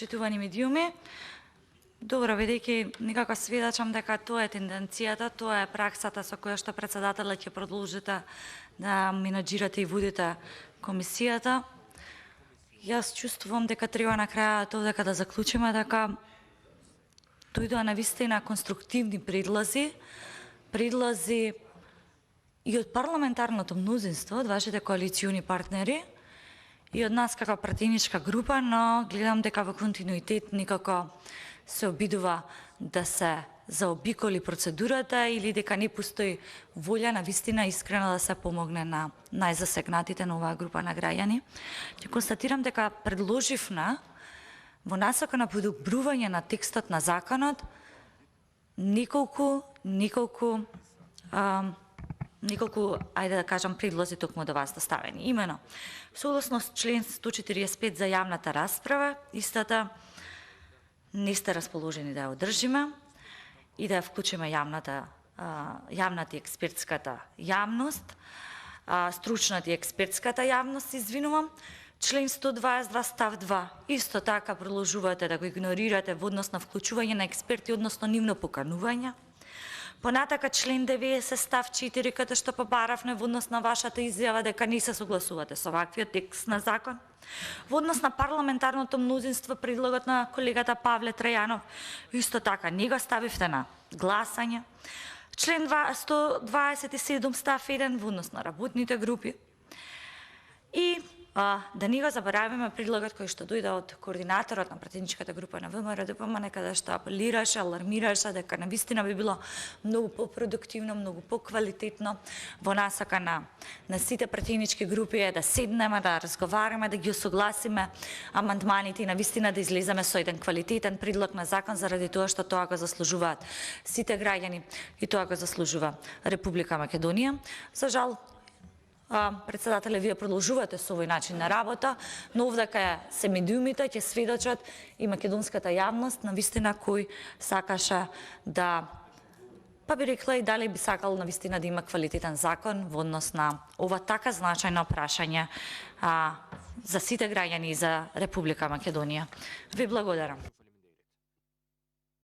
почитувани медиуми. Добро, бидејќи некако сведочам дека тоа е тенденцијата, тоа е праксата со која што председателот ќе продолжите да менаџирате и водите комисијата. Јас чувствувам дека треба на крајот дека да заклучиме дека дојдоа навистина конструктивни предлози и од парламентарното мнозинство, од вашите коалициони партнери и од нас како пратеничка група, но гледам дека во континуитет никако се обидува да се заобиколи процедурата или дека не постои волја на вистина искрено да се помогне на најзасегнатите на оваа група на граѓани. Ќе констатирам дека предложивна во насока на подобрување на текстот на законот неколку, ајде да кажам, предлози токму до вас доставени. Имено, согласно член 145 за јавната расправа, истата не сте расположени да ја одржиме и да ја вклучиме јавната и експертската јавност, стручната и експертската јавност, извинувам. Член 122 став 2. Исто така продолжувате да го игнорирате во однос на вклучување на експерти, односно нивно поканување. Понатака член 90 став 4, каде што побаравме во однос на вашата изјава дека не се согласувате со ваквиот текст на закон. Во однос на парламентарното мнозинство, предлогот на колегата Павле Трајанов, исто така не го ставивте на гласање. Член 127 став 1 во однос на работните групи. И да не го забораваме предлогот кој што дојде од координаторот на пратеничката група на ВМРО-ДПМН, каде што апелираше, алармираше дека навистина би било многу по-продуктивно, многу по-квалитетно во насока на сите пратенички групи е да седнеме, да разговараме, да ги усогласиме амандманите и навистина да излеземе со еден квалитетен предлог на закон заради тоа што тоа го заслужуваат сите граѓани и тоа го заслужува Република Македонија. За жал, председателе, вие продолжувате со овој начин на работа, но овдека се медиумите ќе сведочат и македонската јавност на вистина кој сакаше да, па би рекла и дали би сакал на вистина да има квалитетен закон во однос на ова така значајно прашање за сите граѓани и за Република Македонија. Ви благодарам.